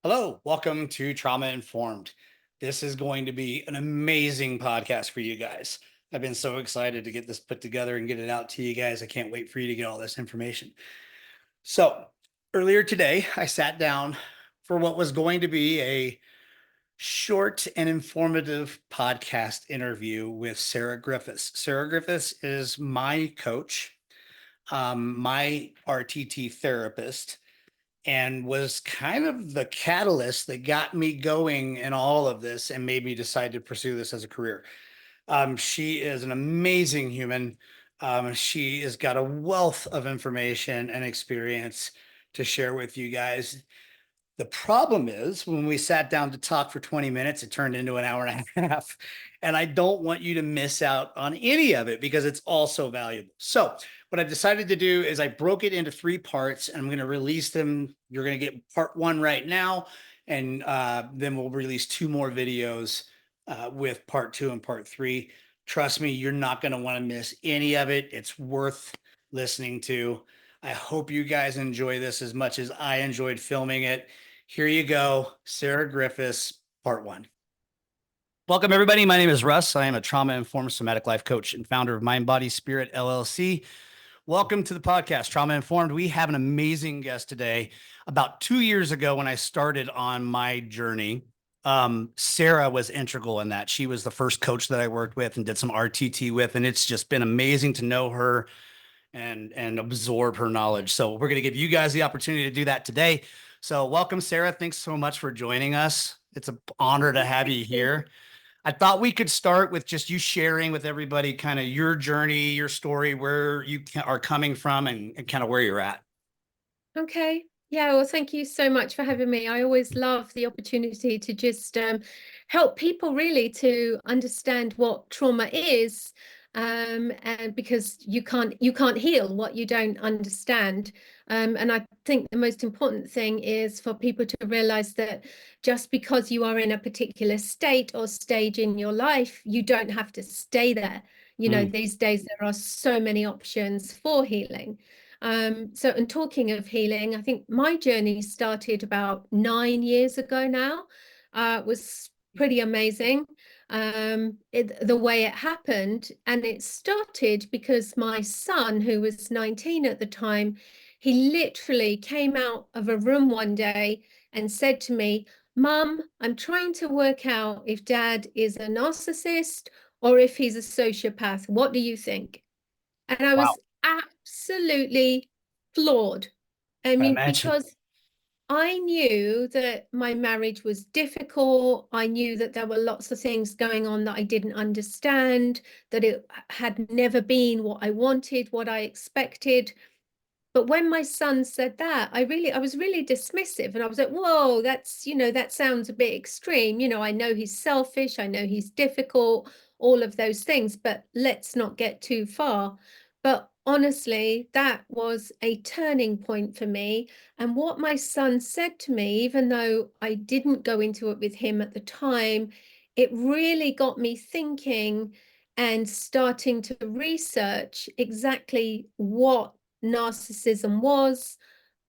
Hello, welcome to Trauma Informed. This is going to be an amazing podcast for you guys. I've been so excited to get this put together and get it out to you guys. I can't wait for you to get all this information. So, earlier today, I sat down for what was going to be a short and informative podcast interview with Sarah Griffiths. Sarah Griffiths is my coach, my RTT therapist, and was kind of the catalyst that got me going in all of this and made me decide to pursue this as a career. She is an amazing human. She has got a wealth of information and experience to share with you guys. The problem is when we sat down to talk for 20 minutes, it turned into an hour and a half. And I don't want you to miss out on any of it because it's all so valuable. So, what I've decided to do is I broke it into 3 parts and I'm going to release them. You're going to get part 1 right now. And then we'll release 2 more videos with part 2 and part 3. Trust me, you're not going to want to miss any of it. It's worth listening to. I hope you guys enjoy this as much as I enjoyed filming it. Here you go, Sarah Griffiths, part 1. Welcome, everybody. My name is Russ. I am a trauma-informed somatic life coach and founder of Mind, Body, Spirit, LLC. Welcome to the podcast, Trauma Informed. We have an amazing guest today. About 2 years ago, when I started on my journey, Sarah was integral in that. She was the first coach that I worked with and did some RTT with, and it's just been amazing to know her and absorb her knowledge. So we're going to give you guys the opportunity to do that today. So welcome, Sarah. Thanks so much for joining us. It's an honor to have you here. I thought we could start with just you sharing with everybody kind of your journey, your story, where you are coming from and kind of where you're at. Okay. Yeah, well, thank you so much for having me. I always love the opportunity to just help people really to understand what trauma is, and because you can't heal what you don't understand. And I think the most important thing is for people to realize that just because you are in a particular state or stage in your life, you don't have to stay there. These days there are so many options for healing. And talking of healing, I think my journey started about 9 years ago now. It was pretty amazing, the way it happened. And it started because my son, who was 19 at the time, he literally came out of a room one day and said to me, "Mum, I'm trying to work out if Dad is a narcissist or if he's a sociopath. What do you think?" And I Wow. was absolutely floored. I I mean, imagine. because I knew that my marriage was difficult. I knew that there were lots of things going on that I didn't understand, that it had never been what I wanted, what I expected. But when my son said that, I was really dismissive, and I was like, whoa, that sounds a bit extreme. I know he's selfish, I know he's difficult, all of those things, but let's not get too far. But honestly, that was a turning point for me. And what my son said to me, even though I didn't go into it with him at the time, it really got me thinking and starting to research exactly what narcissism was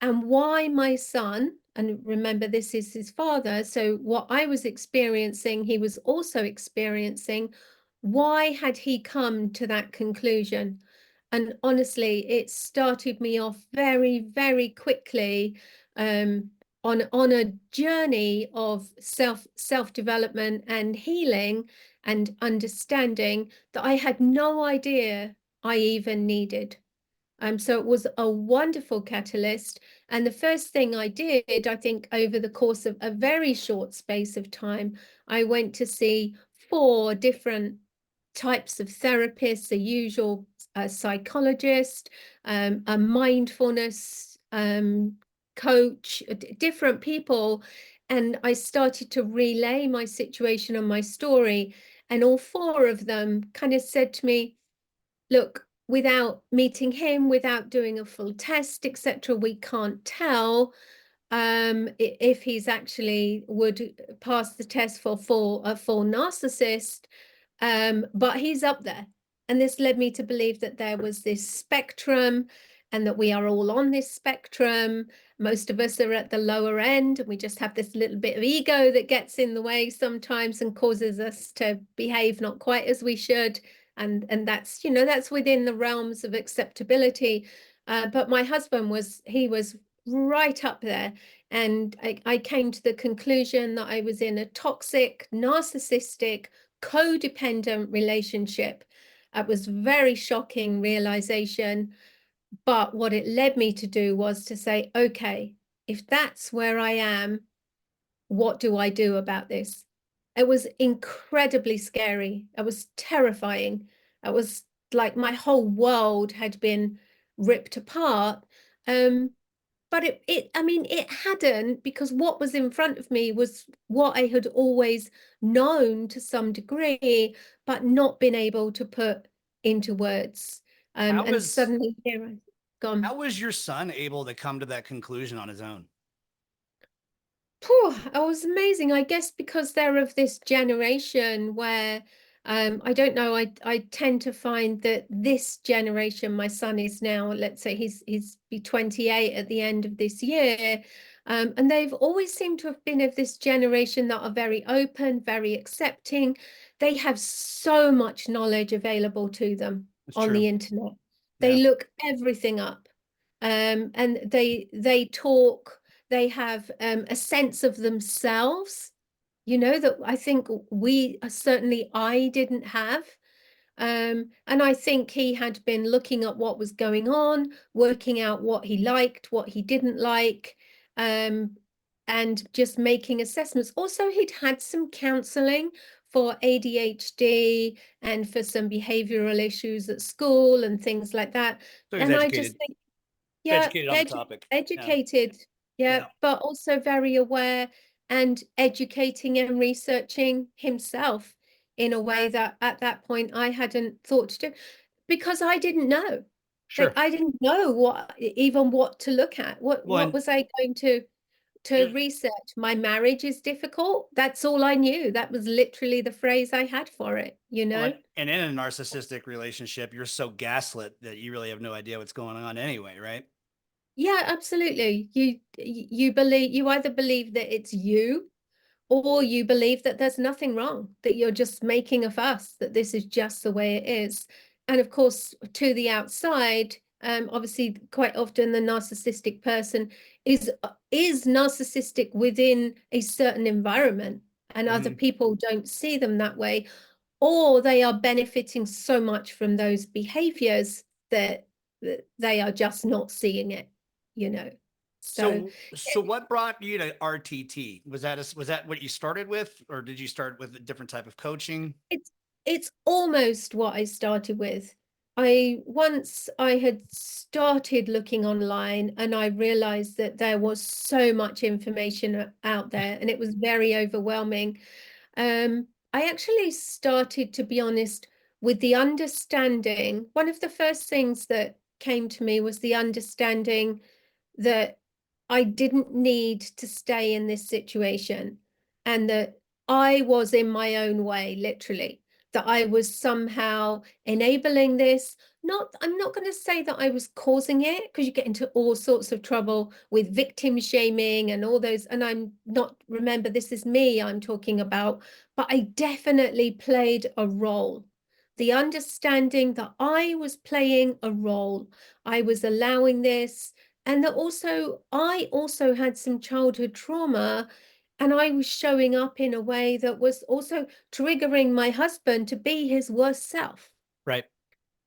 and why my son, and remember this is his father, so what I was experiencing he was also experiencing. Why had he come to that conclusion? And honestly, it started me off very, very quickly, on a journey of self-development and healing and understanding that I had no idea I even needed. So it was a wonderful catalyst. And the first thing I did, I think over the course of a very short space of time, I went to see 4 different types of therapists, a usual psychologist, a mindfulness coach, different people. And I started to relay my situation and my story. And all 4 of them kind of said to me, look, without meeting him, without doing a full test, etc., we can't tell if he's actually would pass the test for a full narcissist, but he's up there. And this led me to believe that there was this spectrum and that we are all on this spectrum. most of us are at the lower end, and we just have this little bit of ego that gets in the way sometimes and causes us to behave not quite as we should. And that's, that's within the realms of acceptability. But my husband he was right up there. And I came to the conclusion that I was in a toxic, narcissistic, codependent relationship. It was very shocking realization. But what it led me to do was to say, okay, if that's where I am, what do I do about this? It was incredibly scary. It was terrifying. It was like my whole world had been ripped apart. Um, but I mean, it hadn't, because what was in front of me was what I had always known to some degree, but not been able to put into words. How And was suddenly here I gone. how was your son able to come to that conclusion on his own? Phew, it was amazing. I guess because they're of this generation where I don't know, I tend to find that this generation, my son is now, let's say he's be 28 at the end of this year. And they've always seemed to have been of this generation that are very open, very accepting. They have so much knowledge available to them It's on true. the internet. They Yeah. look everything up. And they talk, they have a sense of themselves, that I think certainly I didn't have. And I think he had been looking at what was going on, working out what he liked, what he didn't like, um, and just making assessments. Also, he'd had some counseling for ADHD and for some behavioral issues at school and things like that. So he's And I just educated, think, yeah, educated on the topic. Yeah. educated, yeah, Yeah. but also very aware and educating and researching himself in a way that at that point I hadn't thought to do, because I didn't know. Like Sure. I didn't know even what to look at. Well, What and was I going to it, research? My marriage is difficult. That's all I knew. That was literally the phrase I had for it, you well, know? and in a narcissistic relationship, you're so gaslit that you really have no idea what's going on anyway, right? Yeah, absolutely. You either believe that it's you, or you believe that there's nothing wrong, that you're just making a fuss, that this is just the way it is. And of course, to the outside, obviously, quite often the narcissistic person is narcissistic within a certain environment, and other Mhm. people don't see them that way, or they are benefiting so much from those behaviors that they are just not seeing it, you know. So So what brought you to RTT? Was that what you started with, or did you start with a different type of coaching? It's it's almost what I started with. I had started looking online and I realized that there was so much information out there and it was very overwhelming. I actually started, to be honest, with the understanding. One of the first things that came to me was the understanding that I didn't need to stay in this situation, and that I was in my own way, literally, that I was somehow enabling this. I'm not going to say that I was causing it, because you get into all sorts of trouble with victim shaming and all those. And I'm not, remember, this is me I'm talking about, but I definitely played a role. The understanding that I was playing a role, I was allowing this, and that also I also had some childhood trauma, and I was showing up in a way that was also triggering my husband to be his worst self. Right.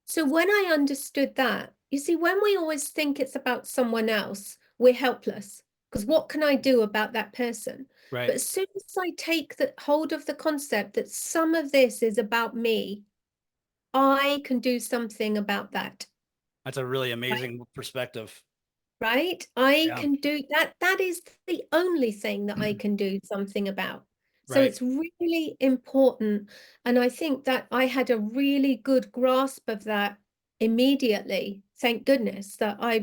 So when I understood that, you see, when we always think it's about someone else, we're helpless, because what can I do about that person? But Right. as soon as I take the hold of the concept that some of this is about me, I can do something about that. That's a really amazing perspective. Right? I Yeah. can do that. That is the only thing that I can do something about. So Right. it's really important. And I think that I had a really good grasp of that immediately. Thank goodness that I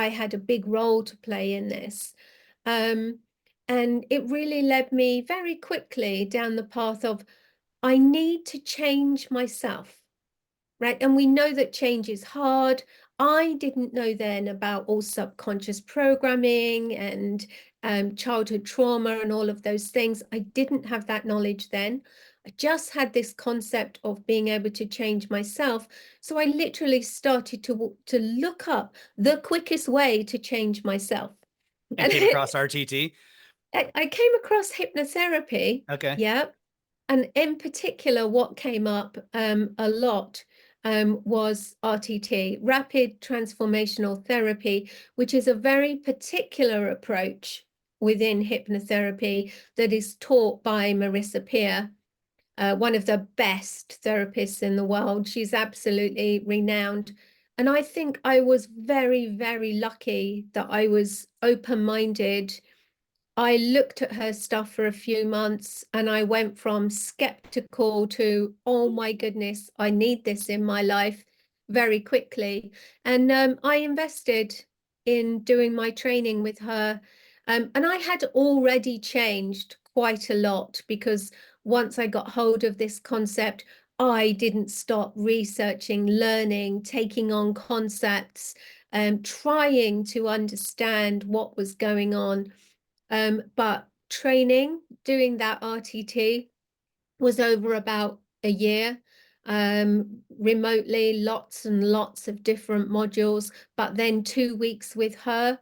had a big role to play in this. Um, and it really led me very quickly down the path of I need to change myself, right? And we know that change is hard. I didn't know then about all subconscious programming and childhood trauma and all of those things. I didn't have that knowledge then. I just had this concept of being able to change myself. So I literally started to look up the quickest way to change myself. And And came across RTT. I came across hypnotherapy. Okay. Yeah. And in particular, what came up a lot was RTT, rapid transformational therapy, which is a very particular approach within hypnotherapy that is taught by Marissa Peer, one of the best therapists in the world. She's absolutely renowned. And I think I was very, very lucky that I was open-minded. I looked at her stuff for a few months and I went from skeptical to, oh my goodness, I need this in my life very quickly. And I invested in doing my training with her. And I had already changed quite a lot because once I got hold of this concept, I didn't stop researching, learning, taking on concepts, trying to understand what was going on. But training, doing that RTT was over about a year, remotely, lots and lots of different modules, but then 2 weeks with her.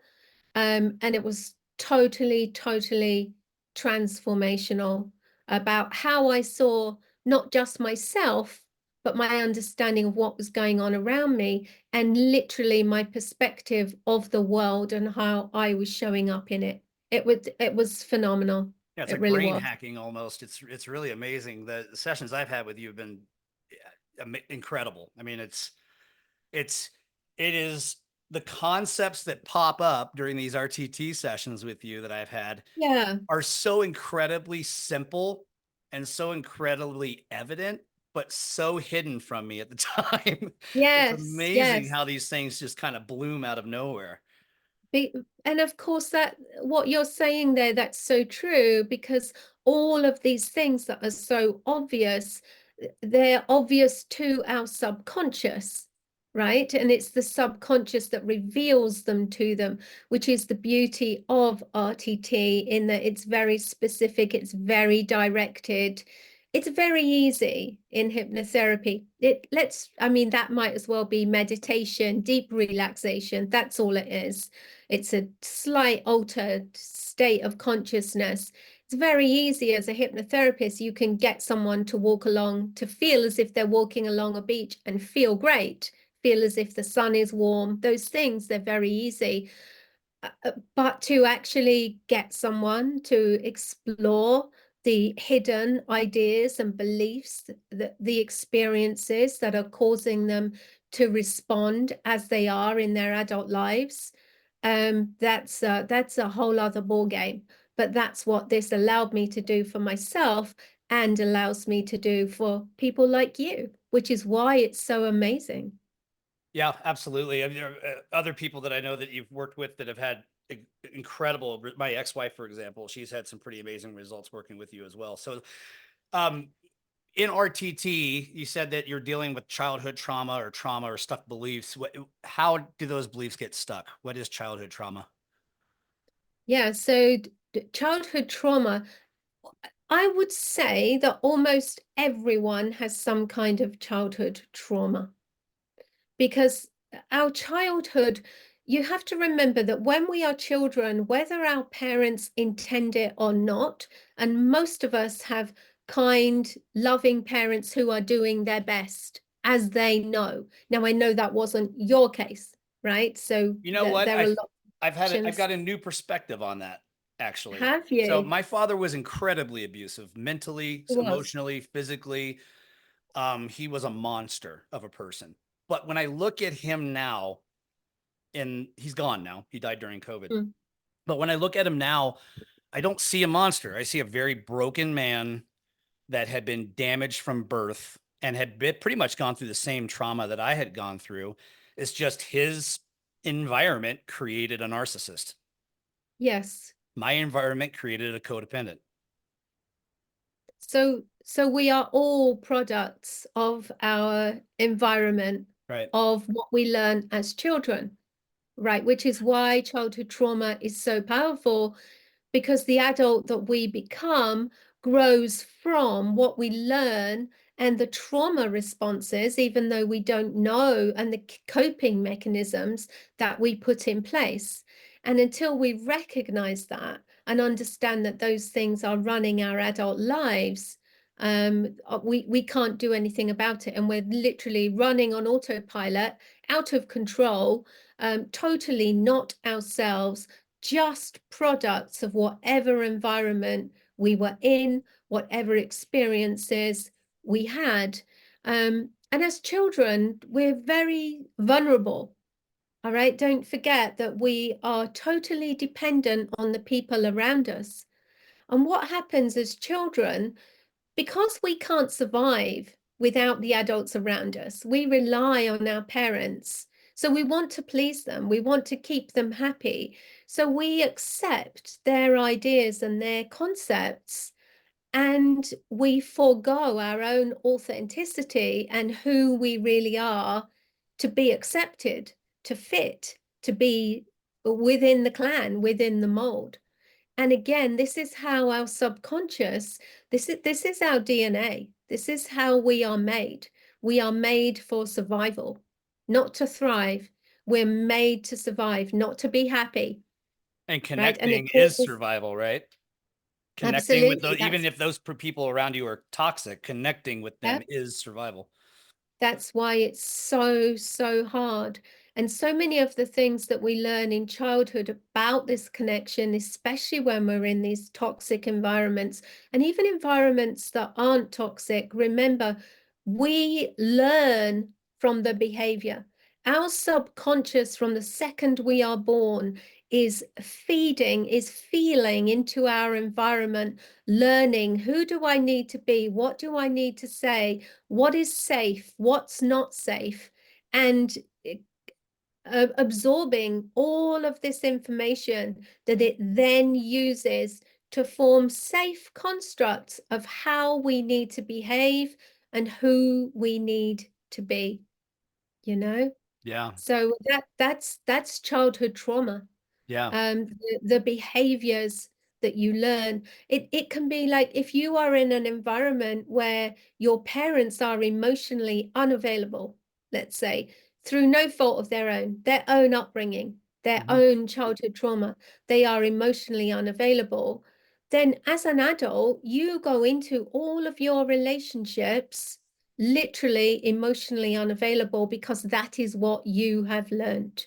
And it was totally, totally transformational about how I saw not just myself, but my understanding of what was going on around me and literally my perspective of the world and how I was showing up in it. It was phenomenal. Yeah, it's It like really brain was. hacking almost. It's really amazing. The sessions I've had with you have been incredible. I mean, it's it is the concepts that pop up during these RTT sessions with you that I've had Yeah. are so incredibly simple and so incredibly evident, but so hidden from me at the time. It's Yes. amazing Yes. how these things just kind of bloom out of nowhere. Be, and of course, that what you're saying there, that's so true, because all of these things that are so obvious, they're obvious to our subconscious, right? And it's the subconscious that reveals them to them, which is the beauty of RTT in that it's very specific, it's very directed. It's very easy in hypnotherapy. I mean, that might as well be meditation, deep relaxation. That's all it is. It's a slight altered state of consciousness. It's very easy as a hypnotherapist. You can get someone to walk along, to feel as if they're walking along a beach and feel great, feel as if the sun is warm. Those things, they're very easy. But to actually get someone to explore the hidden ideas and beliefs, the experiences that are causing them to respond as they are in their adult lives, that's a whole other ball game. But that's what this allowed me to do for myself and allows me to do for people like you, which is why it's so amazing. Yeah, absolutely. I mean, there are other people that I know that you've worked with that have had incredible. My ex-wife, for example, she's had some pretty amazing results working with you as well. So, um, in RTT, you said that you're dealing with childhood trauma or stuck beliefs. How do those beliefs get stuck? What is childhood trauma? Yeah, so childhood trauma, I would say that almost everyone has some kind of childhood trauma because our childhood, you have to remember that when we are children, whether our parents intend it or not, and most of us have kind, loving parents who are doing their best as they know. Now, I know that wasn't your case, right? So You know what? there are lots of I've options. got a new perspective on that actually. Have So you? my father was incredibly abusive, mentally, It was. emotionally, physically. He was a monster of a person. But when I look at him now, and he's gone now, he died during COVID. Mm. But when I look at him now, I don't see a monster. I see a very broken man that had been damaged from birth and had pretty much gone through the same trauma that I had gone through. It's just his environment created a narcissist. Yes. My environment created a codependent. So we are all products of our environment. Right. of what we learn as children, right? Which is why childhood trauma is so powerful, because the adult that we become grows from what we learn and the trauma responses, even though we don't know, and the coping mechanisms that we put in place. And until we recognize that and understand that those things are running our adult lives, we can't do anything about it. And we're literally running on autopilot, out of control, totally not ourselves, just products of whatever environment we were in, whatever experiences we had. And as children, we're very vulnerable. All right. Don't forget that we are totally dependent on the people around us. And what happens as children, because we can't survive without the adults around us, we rely on our parents. So we want to please them, we want to keep them happy. So we accept their ideas and their concepts, and we forego our own authenticity and who we really are to be accepted, to fit, to be within the clan, within the mold. And again, this is how our subconscious, this is our DNA. This is how we are made. We are made for survival, not to thrive. We're made to survive, not to be happy, And right? And it connecting is causes, survival, right? Connecting with absolutely, those, even if those people around you are toxic, connecting with them yeah, is survival. that's why it's so, so hard. And so many of the things that we learn in childhood about this connection, especially when we're in these toxic environments, and even environments that aren't toxic, remember, we learn from the behavior. Our subconscious, from the second we are born, is feeding, is feeling into our environment, learning who do I need to be? What do I need to say? What is safe, what's not safe, and absorbing all of this information that it then uses to form safe constructs of how we need to behave and who we need to be, you know? Yeah. So that's childhood trauma. Yeah. The behaviors that you learn. It can be like if you are in an environment where your parents are emotionally unavailable, let's say, through no fault of their own upbringing, their Mhm. own childhood trauma, they are emotionally unavailable. Then as an adult, you go into all of your relationships literally emotionally unavailable because that is what you have learned.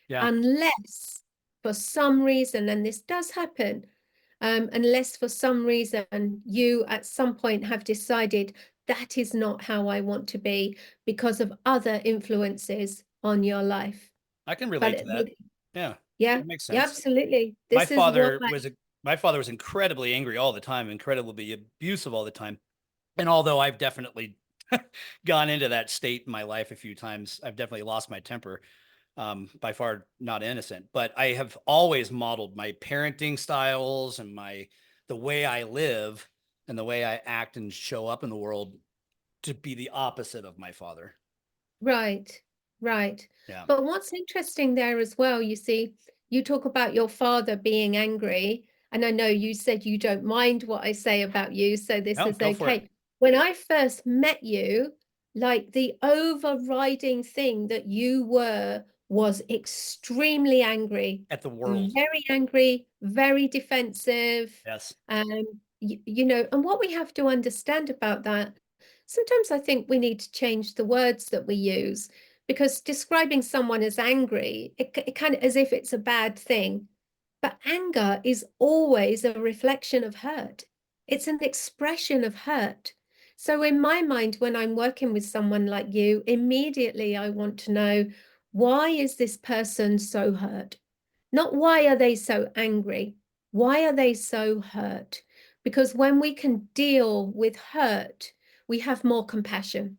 Yeah. Unless for some reason, and this does happen, unless for some reason you at some point have decided that is not how I want to be because of other influences on your life. I can relate But to that. Yeah. yeah, That makes yeah, sense. absolutely. My This is what father was a my father was incredibly angry all the time, incredibly abusive all the time. And although I've definitely gone into that state in my life a few times, I've definitely lost my temper. By far not innocent, but I have always modeled my parenting styles and the way I live and the way I act and show up in the world to be the opposite of my father. right, right. Yeah. But what's interesting there as well, you see, you talk about your father being angry, and I know you said you don't mind what I say about you, so this No, is go for it. okay. When I first met you, like the overriding thing that you were was extremely angry, At the world. very defensive. Yes. Um, and what we have to understand about that, sometimes I think we need to change the words that we use, because describing someone as angry, it kind of as if it's a bad thing. But anger is always a reflection of hurt. It's an expression of hurt. So in my mind, when I'm working with someone like you, immediately I want to know, why is this person so hurt? Not why are they so angry? Why are they so hurt? Because when we can deal with hurt, we have more compassion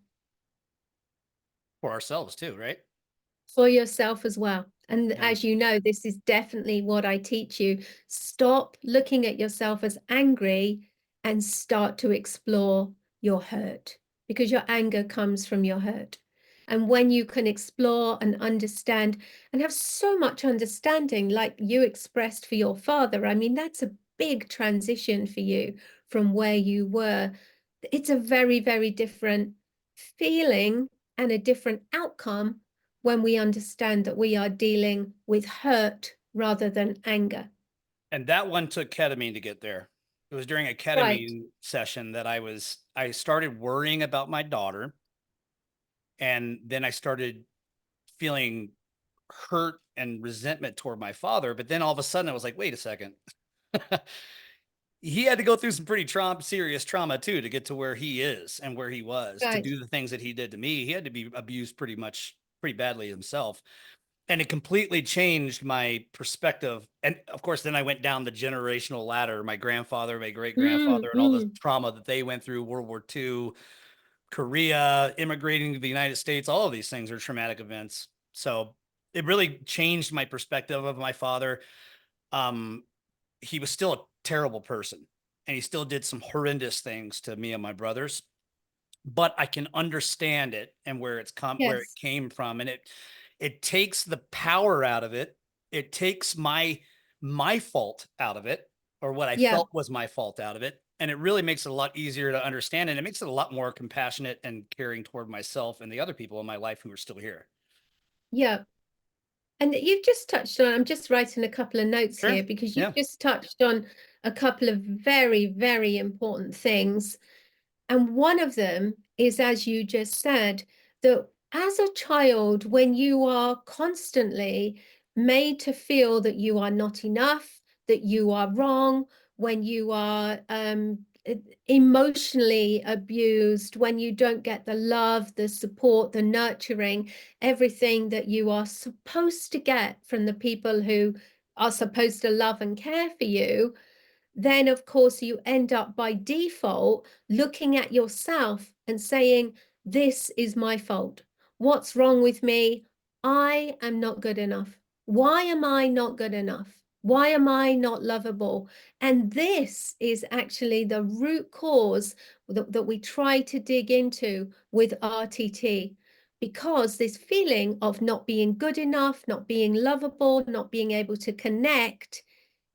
For ourselves too, right? for yourself as well. And Yeah. as you know, this is definitely what I teach you. Stop looking at yourself as angry and start to explore your hurt, because your anger comes from your hurt. And when you can explore and understand and have so much understanding, like you expressed for your father, I mean, that's a big transition for you from where you were. It's a very, very different feeling and a different outcome when we understand that we are dealing with hurt rather than anger. And that one took ketamine to get there. It was during a Right. ketamine session that I started worrying about my daughter. And then I started feeling hurt and resentment toward my father. But then all of a sudden I was like, wait a second. He had to go through some pretty serious trauma too to get to where he is and where he was to Right. do the things that he did to me. He had to be abused pretty badly himself. And it completely changed my perspective. And of course, then I went down the generational ladder. My grandfather, my great Mm, grandfather, and all the mm. trauma that they went through, World War II, Korea, immigrating to the United States, all of these things are traumatic events. So it really changed my perspective of my father. Um, he was still a terrible person and he still did some horrendous things to me and my brothers, but I can understand it and where it Yes. came from. And it takes the power out of it. It takes my fault out of it, or what I Yeah. felt was my fault out of it. And it really makes it a lot easier to understand. And it makes it a lot more compassionate and caring toward myself and the other people in my life who are still here. Yeah. And you've just touched on, I'm just writing a couple of notes here Sure. because you've Yeah. just touched on a couple of very, very important things. And one of them is, as you just said, that as a child, when you are constantly made to feel that you are not enough, that you are wrong, when you are emotionally abused, when you don't get the love, the support, the nurturing, everything that you are supposed to get from the people who are supposed to love and care for you, then of course you end up by default looking at yourself and saying, this is my fault. What's wrong with me? I am not good enough. Why am I not good enough? Why am I not lovable? And this is actually the root cause that we try to dig into with RTT, because this feeling of not being good enough, not being lovable, not being able to connect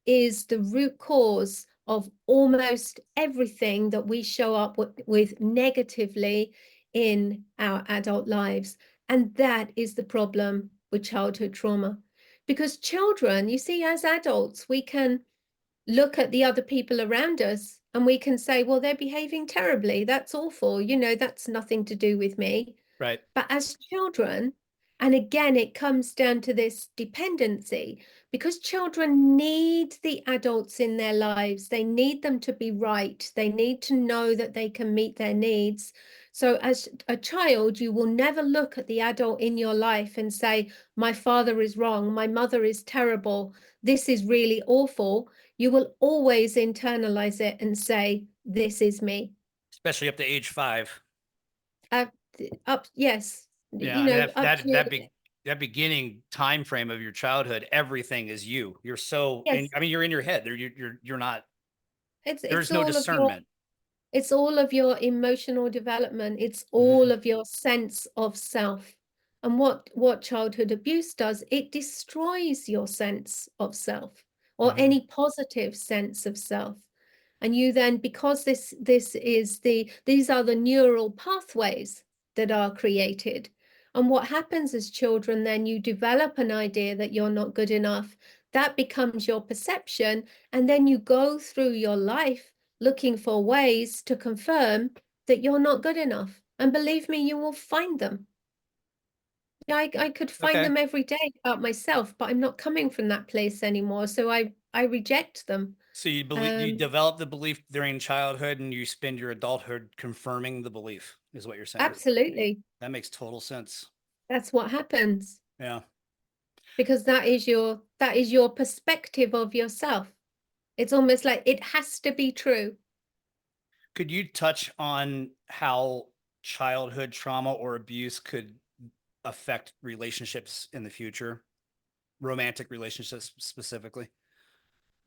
is the root cause of almost everything that we show up with negatively in our adult lives. And that is the problem with childhood trauma. Because children, you see, as adults, we can look at the other people around us and we can say, well, they're behaving terribly. That's awful. You know, that's nothing to do with me. Right. But as children, and again, it comes down to this dependency because children need the adults in their lives. They need them to be right. They need to know that they can meet their needs. So, as a child, you will never look at the adult in your life and say, my father is wrong, my mother is terrible, this is really awful. You will always internalize it and say, this is me. Especially up to age 5. Uh, yes, Yeah, you I mean know, up to that beginning time frame of your childhood, everything is you. You're so in. yes, I mean, you're in your head. There, you're not. it's There's no all of your discernment. it's all of your emotional development. It's all Mhm. of your sense of self. And what childhood abuse does, it destroys your sense of self or Mhm. any positive sense of self. And you then, because this is these are the neural pathways that are created. And what happens as children, then you develop an idea that you're not good enough. That becomes your perception. And then you go through your life looking for ways to confirm that you're not good enough. And believe me, you will find them. I could find Okay. them every day about myself, but I'm not coming from that place anymore. So I reject them. So you Um, develop the belief during childhood, and you spend your adulthood confirming the belief. Is what you're saying? Absolutely. That makes total sense. That's what happens Yeah. because that is your perspective of yourself. It's almost like it has to be true. Could you touch on how childhood trauma or abuse could affect relationships in the future, romantic relationships specifically?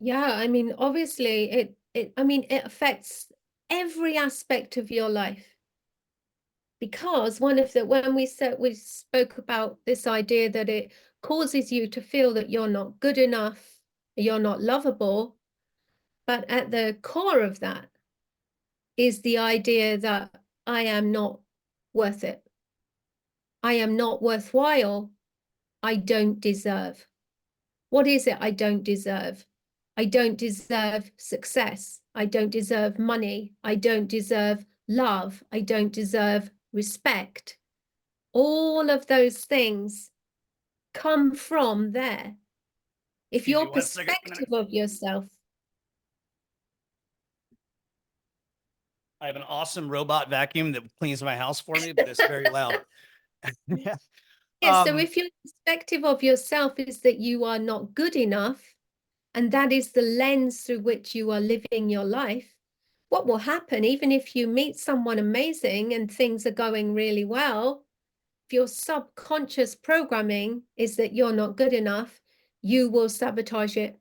Yeah, I mean, obviously it I mean it affects every aspect of your life. Because when we spoke about this idea that it causes you to feel that you're not good enough, you're not lovable, but at the core of that is the idea that I am not worth it. I am not worthwhile. I don't deserve. What is it I don't deserve? I don't deserve success. I don't deserve money. I don't deserve love. I don't deserve respect. All of those things come from there. If Excuse me your 1 second. perspective of yourself, I have an awesome robot vacuum that cleans my house for me, but it's very loud. Yeah. yeah, so if your perspective of yourself is that you are not good enough, and that is the lens through which you are living your life, what will happen, even if you meet someone amazing and things are going really well, if your subconscious programming is that you're not good enough, you will sabotage it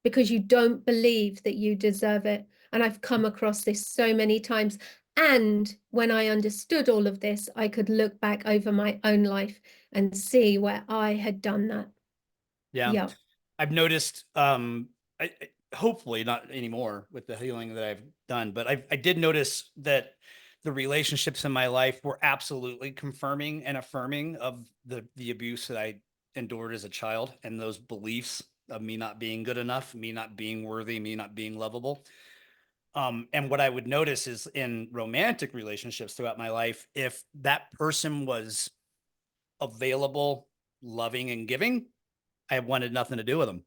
because you don't believe that you deserve it. And I've come across this so many times. And when I understood all of this, I could look back over my own life and see where I had done that. Yeah. Yeah. I've noticed, hopefully not anymore with the healing that I've done, but I did notice that the relationships in my life were absolutely confirming and affirming of the abuse that I endured as a child and those beliefs of me not being good enough, me not being worthy, me not being lovable. And what I would notice is in romantic relationships throughout my life, if that person was available, loving, and giving, I wanted nothing to do with them.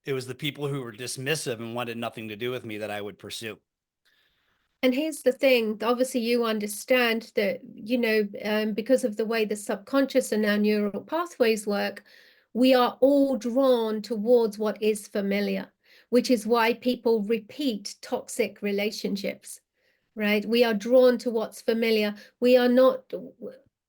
It was the people who were dismissive and wanted nothing to do with me that I would pursue. And here's the thing, obviously you understand that, because of the way the subconscious and our neural pathways work, we are all drawn towards what is familiar, which is why people repeat toxic relationships, right? We are drawn to what's familiar. We are not,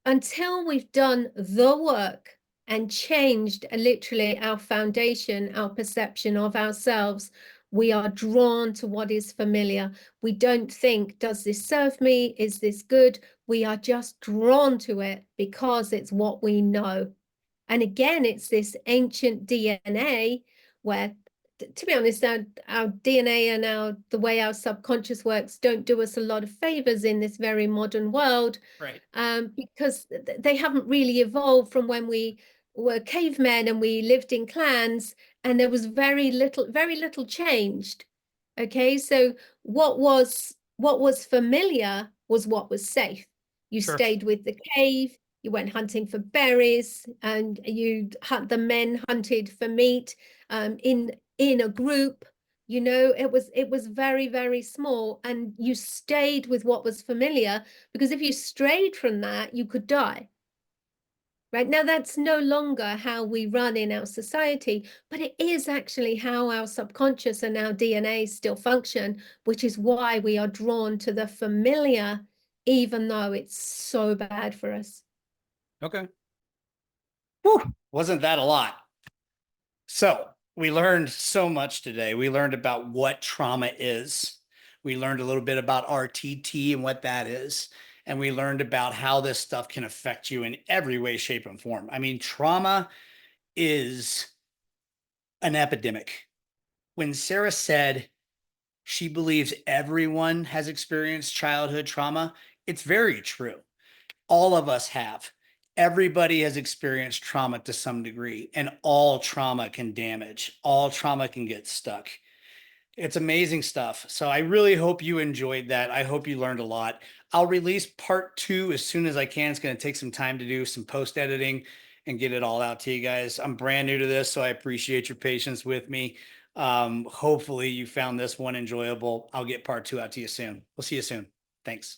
until we've done the work and changed literally our foundation, our perception of ourselves, we are drawn to what is familiar. We don't think, does this serve me? Is this good? We are just drawn to it because it's what we know. And again, it's this ancient DNA where, to be honest, our DNA and the way our subconscious works don't do us a lot of favors in this very modern world, Right. because they haven't really evolved from when we were cavemen and we lived in clans, and there was very little changed. Okay, so what was familiar was what was safe. You Sure. stayed with the cave, you went hunting for berries, and the men hunted for meat, in a group. It was very, very small, and you stayed with what was familiar, because if you strayed from that, you could die. Right now, that's no longer how we run in our society, but it is actually how our subconscious and our DNA still function, which is why we are drawn to the familiar, even though it's so bad for us. Okay. Whew. Wasn't that a lot? So we learned so much today. We learned about what trauma is. We learned a little bit about RTT and what that is. And we learned about how this stuff can affect you in every way, shape, and form. I mean, trauma is an epidemic. When Sarah said she believes everyone has experienced childhood trauma, it's very true. All of us have. Everybody has experienced trauma to some degree, and all trauma can damage. All trauma can get stuck. It's amazing stuff. So I really hope you enjoyed that. I hope you learned a lot. I'll release part 2 as soon as I can. It's going to take some time to do some post editing and get it all out to you guys. I'm brand new to this, so I appreciate your patience with me. Hopefully you found this one enjoyable. I'll get part 2 out to you soon. We'll see you soon. Thanks.